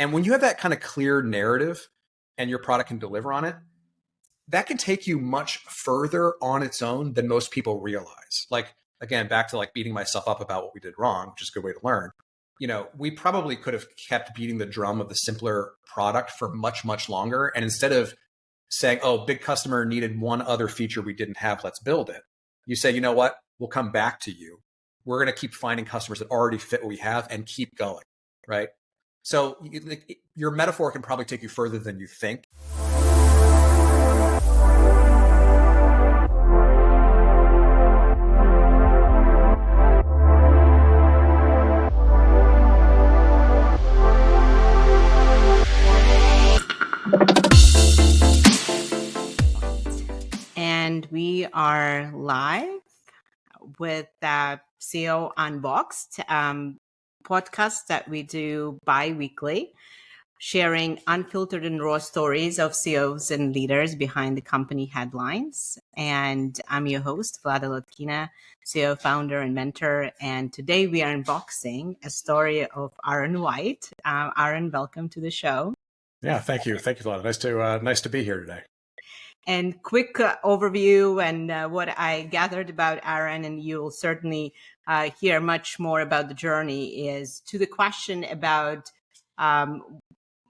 And when you have that kind of clear narrative and your product can deliver on it, that can take you much further on its own than most people realize. Like, again, back to like beating myself up about what we did wrong, which is a good way to learn. We probably could have kept beating the drum of the simpler product for much, much longer. And instead of saying, oh, big customer needed one other feature we didn't have, let's build it. You say, you know what? We'll come back to you. We're going to keep finding customers that already fit what we have and keep going, right? So your metaphor can probably take you further than you think. And we are live with CEO Unboxed, podcast that we do bi-weekly, sharing unfiltered and raw stories of CEOs and leaders behind the company headlines. And I'm your host, Vlada Lotkina, CEO, founder, and mentor. And today we are unboxing a story of Aaron White. Aaron, welcome to the show. Yeah, thank you. Thank you, Vlada. Nice to be here today. And quick overview and what I gathered about Aaron, and you'll certainly hear much more about the journey, is to the question about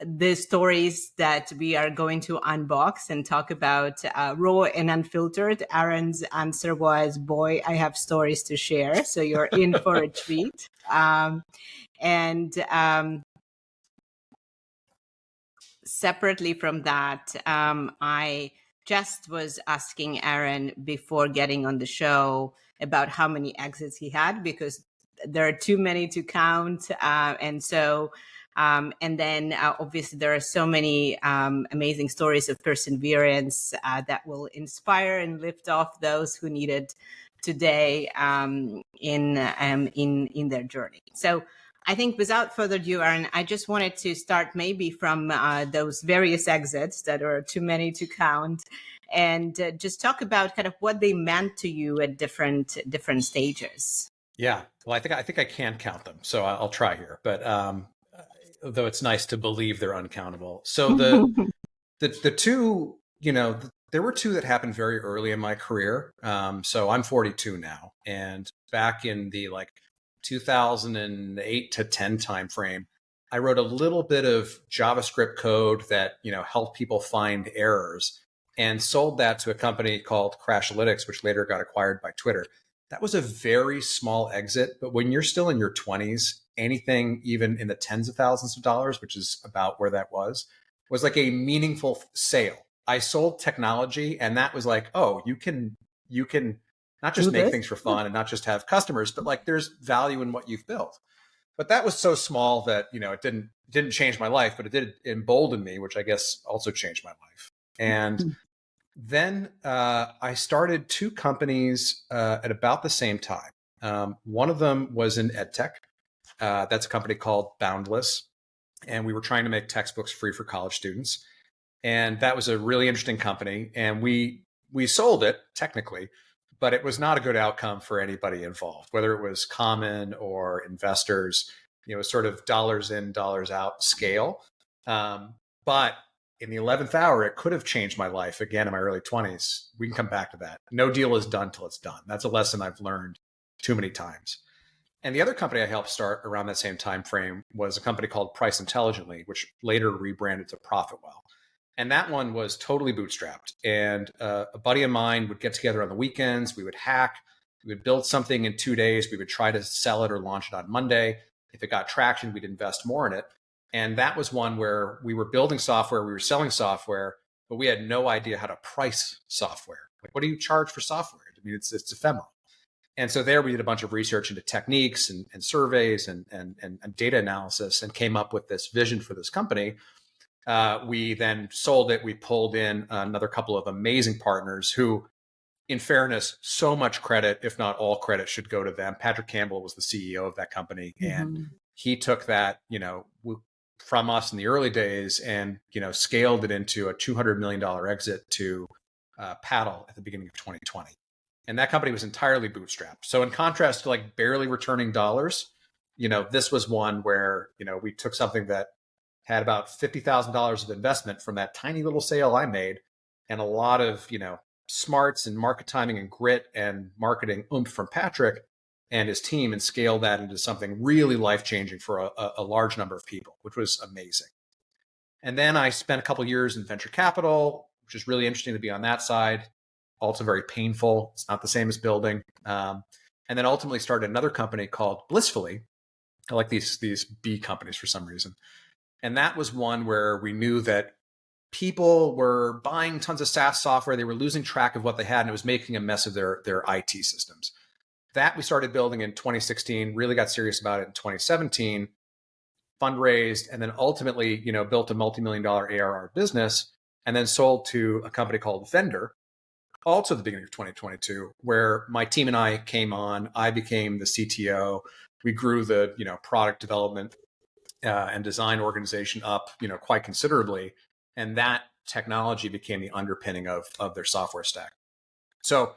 the stories that we are going to unbox and talk about raw and unfiltered. Aaron's answer was, boy, I have stories to share. So you're in for a treat. Separately from that, I just was asking Aaron before getting on the show about how many exits he had, because there are too many to count. And then obviously there are so many amazing stories of perseverance that will inspire and lift off those who need it today in their journey. So I think without further ado, Aaron, I just wanted to start maybe from those various exits that are too many to count, and just talk about kind of what they meant to you at different stages. Yeah, well, I think I can count them, so I'll try here. But though it's nice to believe they're uncountable. So the two, there were two that happened very early in my career. So I'm 42 now, and back in the 2008 to 10 timeframe, I wrote a little bit of JavaScript code that helped people find errors, and sold that to a company called Crashlytics, which later got acquired by Twitter. That was a very small exit, but when you're still in your 20s, anything even in the tens of thousands of dollars, which is about where that was like a meaningful sale. I sold technology, and that was like, oh, you can not just make things for fun and not just have customers, but there's value in what you've built. But that was so small that, it didn't change my life, but it did embolden me, which I guess also changed my life. And then I started two companies at about the same time. One of them was in EdTech. That's a company called Boundless. And we were trying to make textbooks free for college students. And that was a really interesting company. And we sold it technically, but it was not a good outcome for anybody involved, whether it was common or investors. It was sort of dollars in, dollars out scale. But in the 11th hour, it could have changed my life again in my early 20s. We can come back to that. No deal is done till it's done. That's a lesson I've learned too many times. And the other company I helped start around that same time frame was a company called Price Intelligently, which later rebranded to ProfitWell. And that one was totally bootstrapped. And a buddy of mine would get together on the weekends. We would hack. We would build something in 2 days. We would try to sell it or launch it on Monday. If it got traction, we'd invest more in it. And that was one where we were building software, we were selling software, but we had no idea how to price software. What do you charge for software? I mean, it's ephemeral. And so there we did a bunch of research into techniques and surveys and data analysis, and came up with this vision for this company. We then sold it. We pulled in another couple of amazing partners who, in fairness, so much credit, if not all credit, should go to them. Patrick Campbell was the CEO of that company. And he took that, from us in the early days and, scaled it into a $200 million exit to Paddle at the beginning of 2020. And that company was entirely bootstrapped. So in contrast to barely returning dollars, this was one where, we took something that had about $50,000 of investment from that tiny little sale I made, and a lot of, smarts and market timing and grit and marketing oomph from Patrick and his team, and scaled that into something really life-changing for a large number of people, which was amazing. And then I spent a couple of years in venture capital, which is really interesting to be on that side. Also very painful. It's not the same as building. And then ultimately started another company called Blissfully. I like these B companies for some reason. And that was one where we knew that people were buying tons of SaaS software. They were losing track of what they had, and it was making a mess of their IT systems. That we started building in 2016, really got serious about it in 2017, fundraised, and then ultimately, built a multi-million-dollar ARR business, and then sold to a company called Vendor, also at the beginning of 2022, where my team and I came on. I became the CTO. We grew the product development and design organization up quite considerably, and that technology became the underpinning of their software stack. So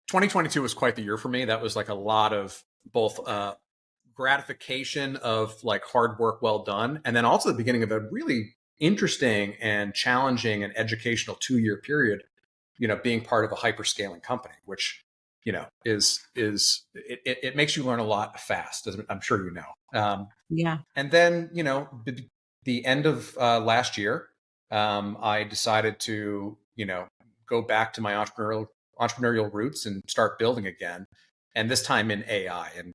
2022 was quite the year for me. That was like a lot of both gratification of like hard work well done, and then also the beginning of a really interesting and challenging and educational 2-year period, being part of a hyper-scaling company, which is it makes you learn a lot fast, as I'm sure you know. Yeah. And then the end of last year, I decided to go back to my entrepreneurial roots and start building again, and this time in AI. And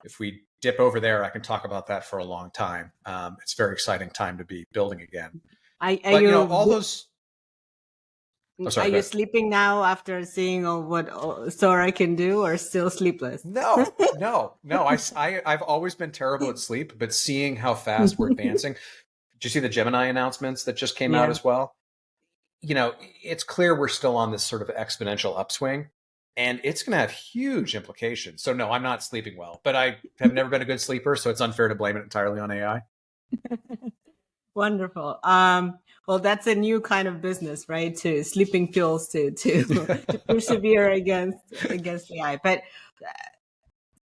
if we dip over there, I can talk about that for a long time. It's a very exciting time to be building again. All those. Oh, sorry, are you sleeping now after seeing what Sora can do, or still sleepless? No. I've always been terrible at sleep, but seeing how fast we're advancing. Did you see the Gemini announcements that just came out as well? It's clear we're still on this sort of exponential upswing, and it's going to have huge implications. So no, I'm not sleeping well, but I have never been a good sleeper, so it's unfair to blame it entirely on AI. Wonderful. Well, that's a new kind of business, right? To sleeping pills to persevere against AI. But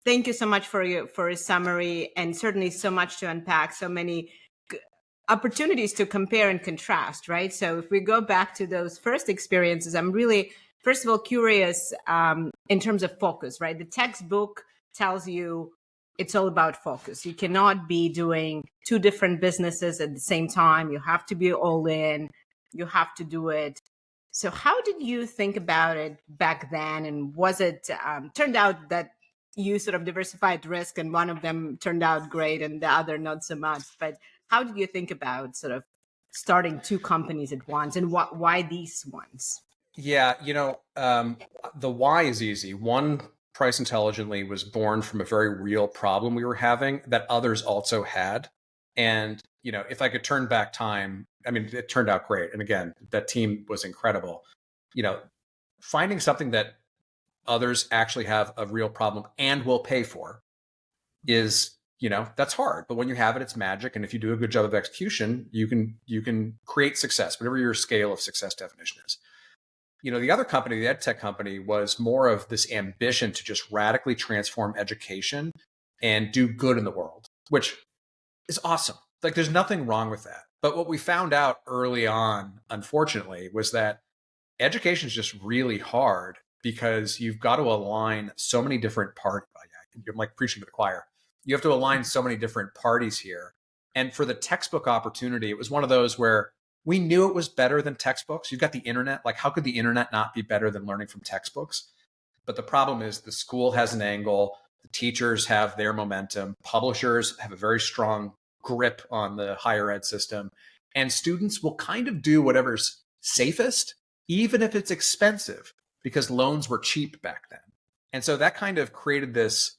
thank you so much for a summary, and certainly so much to unpack. So many opportunities to compare and contrast, right? So if we go back to those first experiences, I'm really, first of all, curious in terms of focus, right? The textbook tells you it's all about focus. You cannot be doing 2 different businesses at the same time. You have to be all in. You have to do it. So how did you think about it back then? And was it turned out that you sort of diversified risk, and one of them turned out great and the other not so much? But how did you think about sort of starting 2 companies at once, and why these ones? Yeah, the why is easy. One, Price Intelligently was born from a very real problem we were having that others also had. And, if I could turn back time, I mean, it turned out great. And again, that team was incredible. Finding something that others actually have a real problem and will pay for is, that's hard. But when you have it, it's magic. And if you do a good job of execution, you can create success, whatever your scale of success definition is. The other company, the ed tech company, was more of this ambition to just radically transform education and do good in the world, which is awesome. Like, there's nothing wrong with that. But what we found out early on, unfortunately, was that education is just really hard because you've got to align so many different parties. I'm like preaching to the choir. You have to align so many different parties here. And for the textbook opportunity, it was one of those where we knew it was better than textbooks. You've got the internet. Like, how could the internet not be better than learning from textbooks? But the problem is the school has an angle. The teachers have their momentum. Publishers have a very strong grip on the higher ed system. And students will kind of do whatever's safest, even if it's expensive, because loans were cheap back then. And so that kind of created this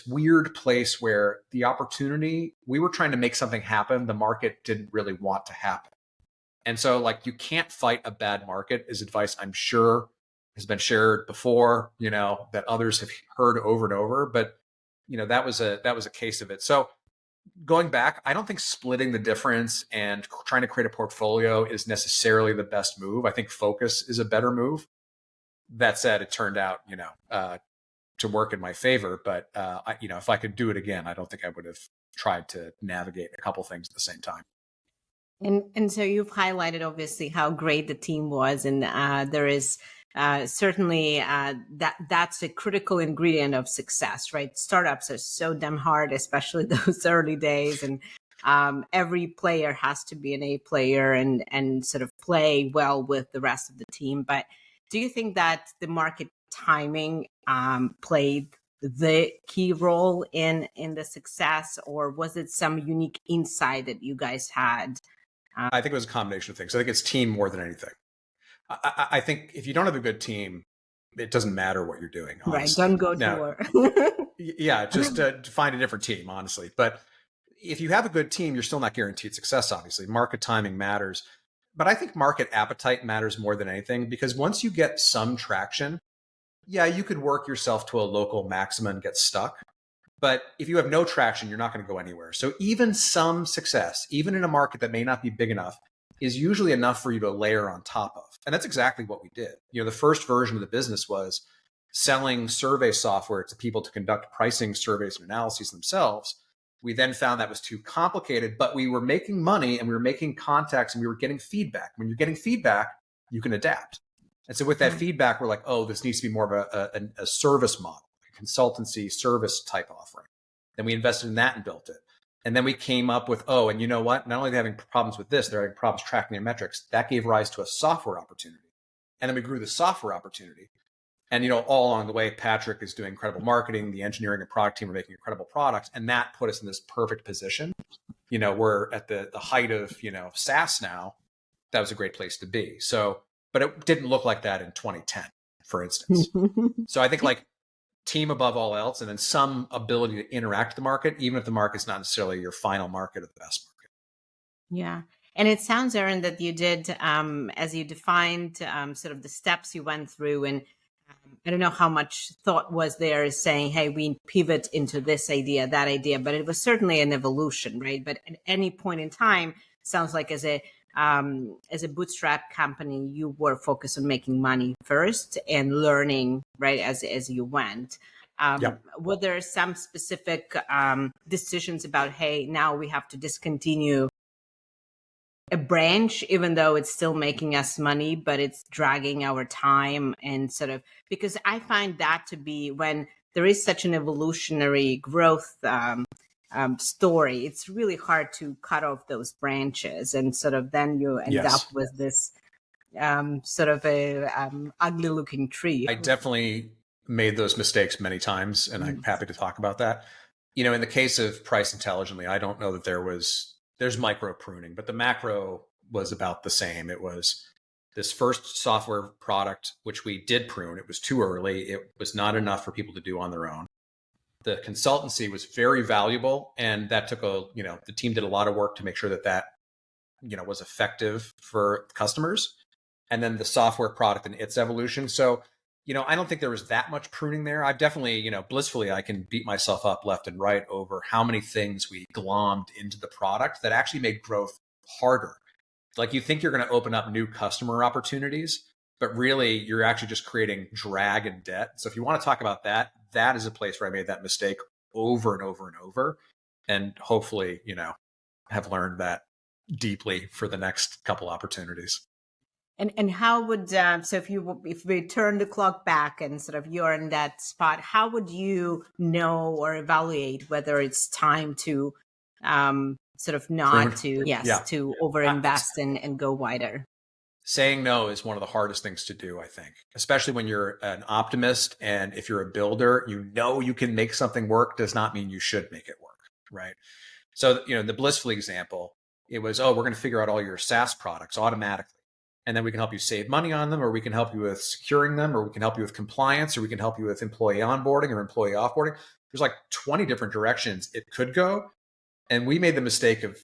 weird place where the opportunity, we were trying to make something happen the market didn't really want to happen. And so, like, you can't fight a bad market is advice I'm sure has been shared before, that others have heard over and over. But, that was a case of it. So going back, I don't think splitting the difference and trying to create a portfolio is necessarily the best move. I think focus is a better move. That said, it turned out, to work in my favor. But, if I could do it again, I don't think I would have tried to navigate a couple things at the same time. And so you've highlighted obviously how great the team was, and there is certainly that's a critical ingredient of success, right? Startups are so damn hard, especially those early days, and every player has to be an A player and sort of play well with the rest of the team. But do you think that the market timing played the key role in the success, or was it some unique insight that you guys had? I think it was a combination of things. I think it's team more than anything. I think if you don't have a good team, it doesn't matter what you're doing, honestly. Right, don't go to war. Yeah, just find a different team, honestly. But if you have a good team, you're still not guaranteed success, obviously. Market timing matters. But I think market appetite matters more than anything, because once you get some traction, yeah, you could work yourself to a local maximum and get stuck. But if you have no traction, you're not going to go anywhere. So even some success, even in a market that may not be big enough, is usually enough for you to layer on top of. And that's exactly what we did. The first version of the business was selling survey software to people to conduct pricing surveys and analyses themselves. We then found that was too complicated, but we were making money and we were making contacts and we were getting feedback. When you're getting feedback, you can adapt. And so with that feedback, we're like, oh, this needs to be more of a service model, a consultancy service type offering. Then we invested in that and built it. And then we came up with, oh, and you know what? Not only are they having problems with this, they're having problems tracking their metrics. That gave rise to a software opportunity. And then we grew the software opportunity. And, all along the way, Patrick is doing incredible marketing. The engineering and product team are making incredible products. And that put us in this perfect position. We're at the height of, SaaS now. That was a great place to be. So, but it didn't look like that in 2010, for instance. So I think team above all else, and then some ability to interact with the market, even if the market's not necessarily your final market or the best market. Yeah. And it sounds, Aaron, that you did, as you defined sort of the steps you went through, and I don't know how much thought was there saying, hey, we pivot into this idea, that idea, but it was certainly an evolution, right? But at any point in time, sounds like as a bootstrap company, you were focused on making money first and learning, right, as you went. Were there some specific decisions about, hey, now we have to discontinue a branch, even though it's still making us money, but it's dragging our time, and sort of, because I find that to be, when there is such an evolutionary growth story, it's really hard to cut off those branches, and sort of then you end up with this sort of a ugly looking tree. I definitely made those mistakes many times, and I'm happy to talk about that. In the case of Price Intelligently, I don't know that there's micro pruning, but the macro was about the same. It was this first software product, which we did prune. It was too early. It was not enough for people to do on their own. The consultancy was very valuable, and that took the team did a lot of work to make sure that was effective for customers. And then the software product and its evolution. So, I don't think there was that much pruning there. I've definitely, blissfully, I can beat myself up left and right over how many things we glommed into the product that actually made growth harder. Like, you think you're going to open up new customer opportunities, but really you're actually just creating drag and debt. So if you want to talk about that, that is a place where I made that mistake over and over and over. And hopefully, have learned that deeply for the next couple opportunities. And how would so if we turn the clock back and sort of you're in that spot, how would you know or evaluate whether it's time to sort of not to to overinvest and go wider? Saying no is one of the hardest things to do, I think, especially when you're an optimist, and if you're a builder, you can make something work does not mean you should make it work, right? So the Blissfully example, it was, we're going to figure out all your SaaS products automatically. And then we can help you save money on them, or we can help you with securing them, or we can help you with compliance, or we can help you with employee onboarding or employee offboarding. There's like 20 different directions it could go. And we made the mistake of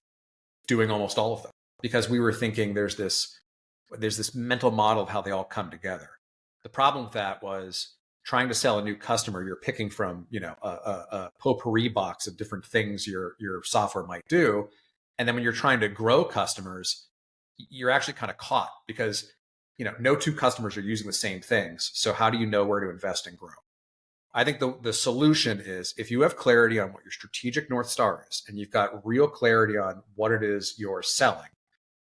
doing almost all of them because we were thinking there's this mental model of how they all come together. The problem with that was trying to sell a new customer. You're picking from, a potpourri box of different things your software might do. And then when you're trying to grow customers, you're actually kind of caught because, no two customers are using the same things. So how do you know where to invest and grow? I think the solution is if you have clarity on what your strategic North Star is, and you've got real clarity on what it is you're selling,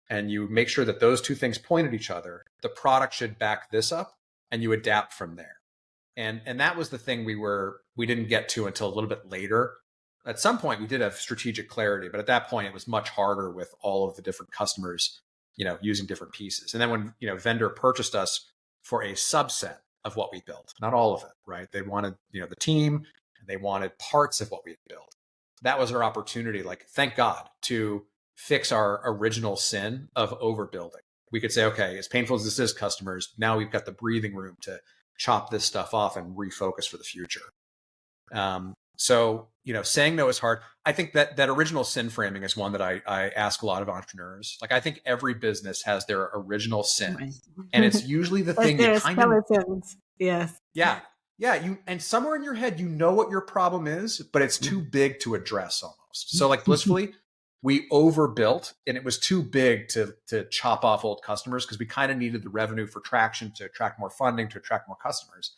and you make sure that those two things point at each other, the product should back this up, and you adapt from there. And that was the thing we didn't get to until a little bit later. At some point we did have strategic clarity, but at that point it was much harder with all of the different customers, using different pieces. And then when, vendor purchased us for a subset of what we built, not all of it, right? They wanted, the team, and they wanted parts of what we built. That was our opportunity, like, thank God, to fix our original sin of overbuilding. We could say, okay, as painful as this is, customers, now we've got the breathing room to chop this stuff off and refocus for the future. So, saying no is hard. I think that original sin framing is one that I ask a lot of entrepreneurs. Like, I think every business has their original sin, Right. and it's usually the thing There you are kind of, skeletons. Yes. yeah, and somewhere in your head, what your problem is, but it's too big to address almost. So, like, blissfully, we overbuilt, and it was too big to chop off old customers because we kind of needed the revenue for traction to attract more funding, to attract more customers.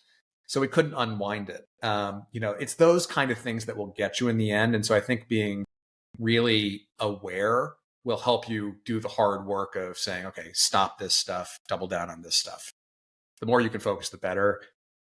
So we couldn't unwind it. It's those kind of things that will get you in the end. And so I think being really aware will help you do the hard work of saying, okay, stop this stuff, double down on this stuff. The more you can focus, the better.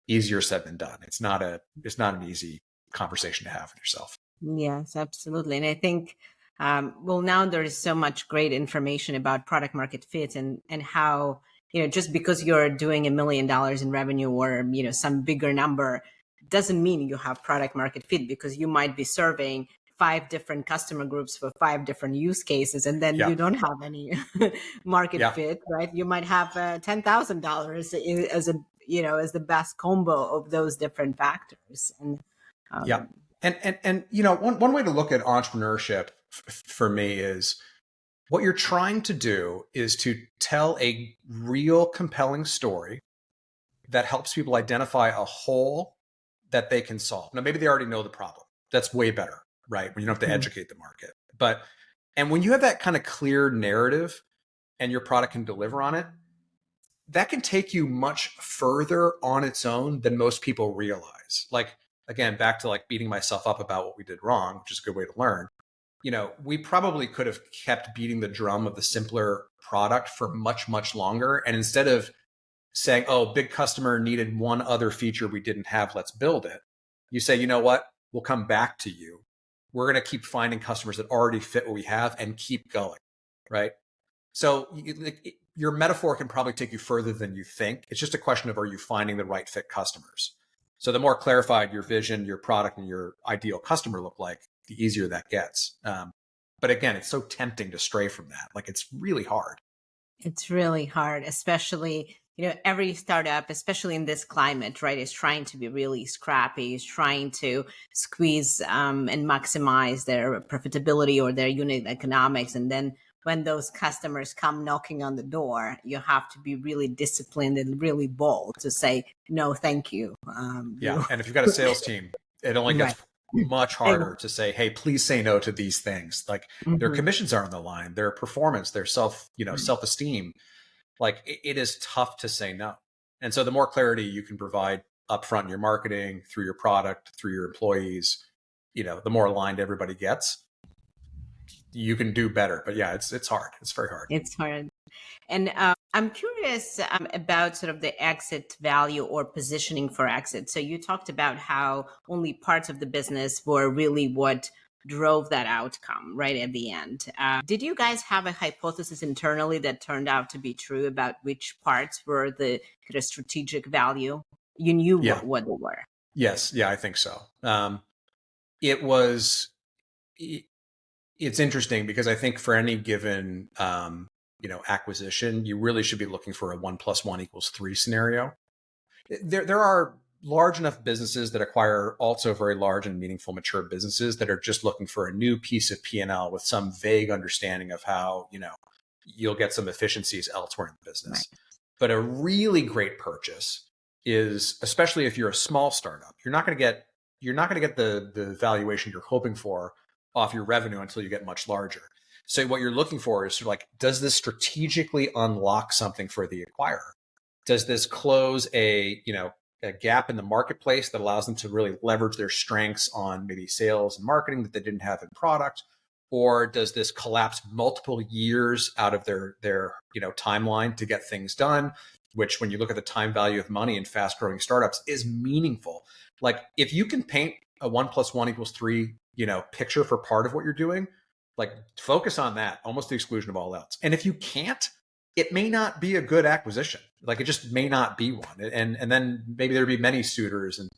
Easier said than done. It's not an easy conversation to have with yourself. Yes, absolutely. And I think, now there is so much great information about product market fit and how, just because you're doing $1 million in revenue or, some bigger number doesn't mean you have product market fit, because you might be serving 5 different customer groups for 5 different use cases, and then you don't have any market fit, right? You might have $10,000 as as the best combo of those different factors. And And one way to look at entrepreneurship for me is what you're trying to do is to tell a real compelling story that helps people identify a hole that they can solve. Now, maybe they already know the problem. That's way better, right? When you don't have to educate the market. And when you have that kind of clear narrative and your product can deliver on it, that can take you much further on its own than most people realize. Like, again, back to like beating myself up about what we did wrong, which is a good way to learn. We probably could have kept beating the drum of the simpler product for much, much longer. And instead of saying, oh, big customer needed one other feature we didn't have, let's build it. You say, you know what? We'll come back to you. We're going to keep finding customers that already fit what we have and keep going, right? So your metaphor can probably take you further than you think. It's just a question of, are you finding the right fit customers? So the more clarified your vision, your product, and your ideal customer look like, the easier that gets. But again, it's so tempting to stray from that. Like, it's really hard. It's really hard, especially, every startup, especially in this climate, right, is trying to be really scrappy, is trying to squeeze and maximize their profitability or their unit economics. And then when those customers come knocking on the door, you have to be really disciplined and really bold to say, no, thank you. And if you've got a sales team, it only gets much harder to say, hey, please say no to these things. Like, their commissions are on the line, their performance, their self-esteem. Like, it is tough to say no. And so the more clarity you can provide upfront in your marketing, through your product, through your employees, the more aligned everybody gets, you can do better. But yeah, it's hard. It's very hard. It's hard. And I'm curious about sort of the exit value or positioning for exit. So you talked about how only parts of the business were really what drove that outcome right at the end. Did you guys have a hypothesis internally that turned out to be true about which parts were the kind of strategic value? You knew what they were. Yes. Yeah, I think so. It's interesting because I think for any given acquisition, you really should be looking for a 1 + 1 = 3 scenario. There are large enough businesses that acquire also very large and meaningful mature businesses that are just looking for a new piece of P&L with some vague understanding of how, you'll get some efficiencies elsewhere in the business. Right. But a really great purchase is, especially if you're a small startup, you're not going to get the valuation you're hoping for off your revenue until you get much larger. So what you're looking for is sort of like, does this strategically unlock something for the acquirer? Does this close a a gap in the marketplace that allows them to really leverage their strengths on maybe sales and marketing that they didn't have in product? Or does this collapse multiple years out of their timeline to get things done, which when you look at the time value of money in fast growing startups is meaningful. Like if you can paint a 1 + 1 = 3, picture for part of what you're doing, like focus on that almost to the exclusion of all else. And if you can't, it may not be a good acquisition. Like it just may not be one. And then maybe there'll be many suitors and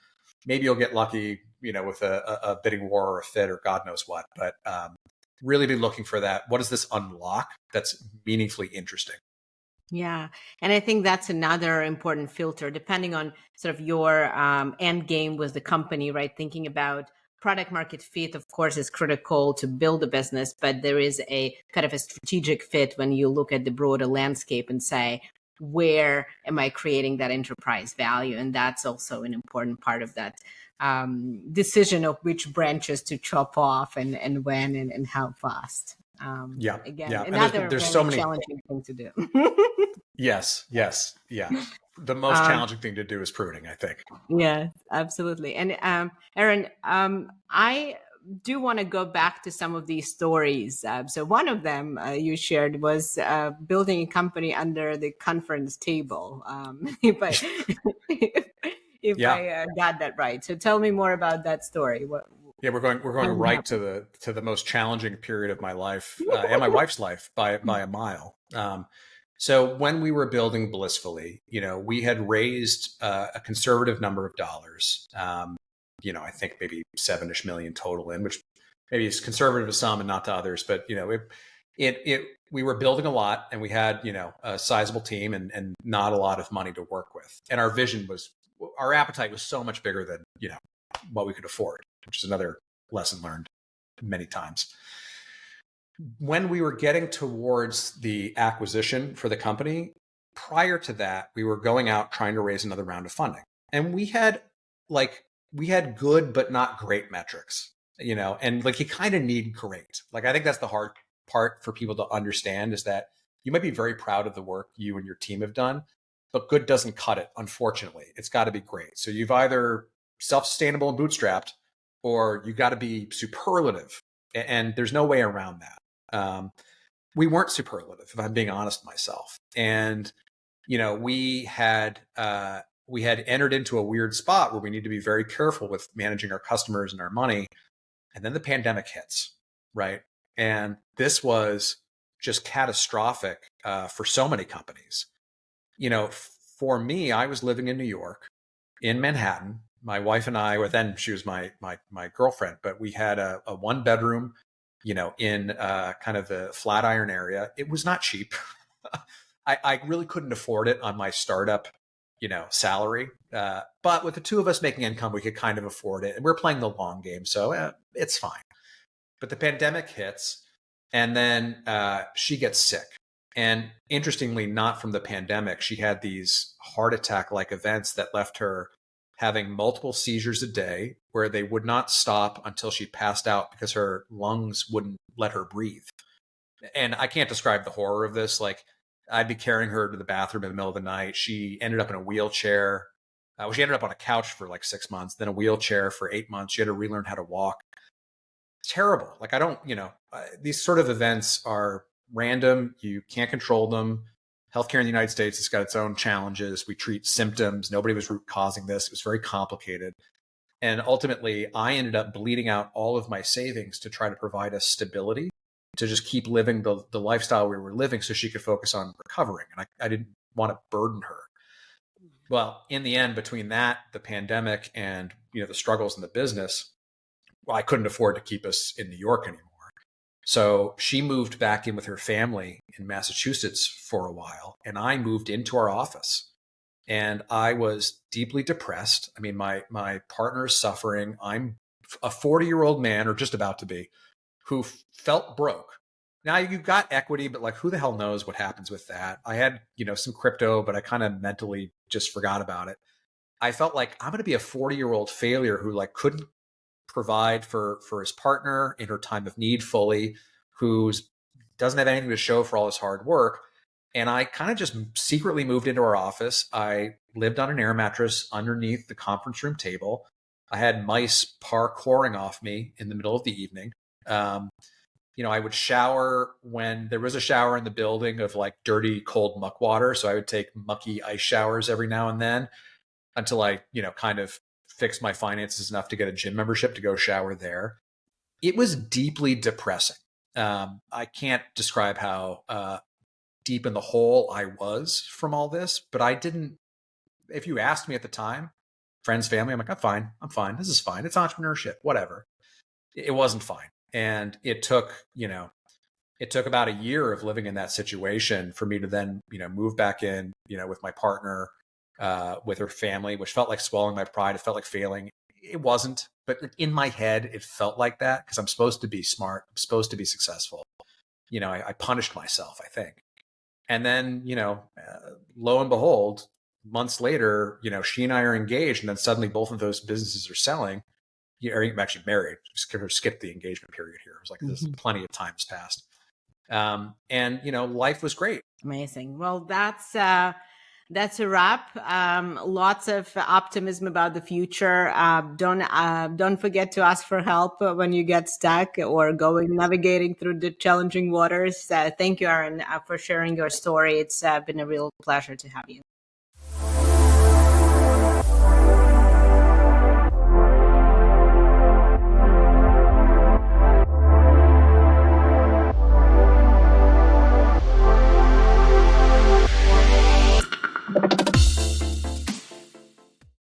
maybe you'll get lucky, with a bidding war or a fit or God knows what. But really be looking for that. What does this unlock that's meaningfully interesting? Yeah. And I think that's another important filter, depending on sort of your end game with the company, right? Thinking about product market fit, of course, is critical to build a business, but there is a kind of a strategic fit when you look at the broader landscape and say, where am I creating that enterprise value? And that's also an important part of that decision of which branches to chop off and when and how fast. Again, another there's very so many challenging thing to do. Yes. Yeah. The most challenging thing to do is pruning, I think. Yeah, absolutely. And Aaron, I do want to go back to some of these stories. So one of them you shared was building a company under the conference table. If I got that right. So tell me more about that story. Yeah, we're going right to the most challenging period of my life and my wife's life by a mile. So when we were building Blissfully, we had raised a conservative number of dollars. I think maybe 7-ish million total in, which maybe is conservative to some and not to others. But we were building a lot, and we had a sizable team and not a lot of money to work with. And our appetite was so much bigger than what we could afford, which is another lesson learned many times. When we were getting towards the acquisition for the company, prior to that, we were going out trying to raise another round of funding. And we had good but not great metrics, and like you kind of need great. Like I think that's the hard part for people to understand is that you might be very proud of the work you and your team have done, but good doesn't cut it, unfortunately. It's got to be great. So you've either self-sustainable and bootstrapped, or you got to be superlative. And there's no way around that. We weren't superlative, if I'm being honest with myself. And, we had entered into a weird spot where we need to be very careful with managing our customers and our money. And then the pandemic hits, right? And this was just catastrophic for so many companies. For me, I was living in New York, in Manhattan. My wife and I, then she was my girlfriend, but we had a 1-bedroom, in kind of the Flatiron area. It was not cheap. I really couldn't afford it on my startup, salary. But with the two of us making income, we could kind of afford it. And we're playing the long game, so it's fine. But the pandemic hits, and then she gets sick. And interestingly, not from the pandemic. She had these heart attack-like events that left her having multiple seizures a day where they would not stop until she passed out because her lungs wouldn't let her breathe. And I can't describe the horror of this. Like I'd be carrying her to the bathroom in the middle of the night. She ended up in a wheelchair. She ended up on a couch for like 6 months, then a wheelchair for 8 months. She had to relearn how to walk. Terrible. Like I don't, these sort of events are random. You can't control them. Healthcare in the United States has got its own challenges. We treat symptoms. Nobody was root causing this. It was very complicated. And ultimately, I ended up bleeding out all of my savings to try to provide us stability, to just keep living the lifestyle we were living so she could focus on recovering. And I didn't want to burden her. Well, in the end, between that, the pandemic, and the struggles in the business, I couldn't afford to keep us in New York anymore. So she moved back in with her family in Massachusetts for a while, and I moved into our office. And I was deeply depressed. I mean, my partner is suffering. I'm a 40-year-old man, or just about to be, who felt broke. Now you've got equity, but like, who the hell knows what happens with that? I had, some crypto, but I kind of mentally just forgot about it. I felt like I'm going to be a 40-year-old failure who like couldn't provide for his partner in her time of need fully, who doesn't have anything to show for all his hard work. And I kind of just secretly moved into our office. I lived on an air mattress underneath the conference room table. I had mice parkouring off me in the middle of the evening. I would shower when there was a shower in the building of like dirty, cold muck water. So I would take mucky ice showers every now and then until I, kind of fixed my finances enough to get a gym membership to go shower there. It was deeply depressing. I can't describe how deep in the hole I was from all this, but I didn't, if you asked me at the time, friends, family, I'm like, I'm fine. This is fine. It's entrepreneurship, whatever. It wasn't fine. And it took about a year of living in that situation for me to then, move back in, with my partner, with her family, which felt like swallowing my pride. It felt like failing. It wasn't, but in my head, it felt like that because I'm supposed to be smart. I'm supposed to be successful. I punished myself, I think. And then, lo and behold, months later, she and I are engaged, and then suddenly both of those businesses are selling. I'm actually married. Just skip the engagement period here. It was like this plenty of times passed. And life was great. Amazing. Well, that's a wrap. Lots of optimism about the future. Don't forget to ask for help when you get stuck or navigating through the challenging waters. Thank you, Aaron, for sharing your story. It's been a real pleasure to have you.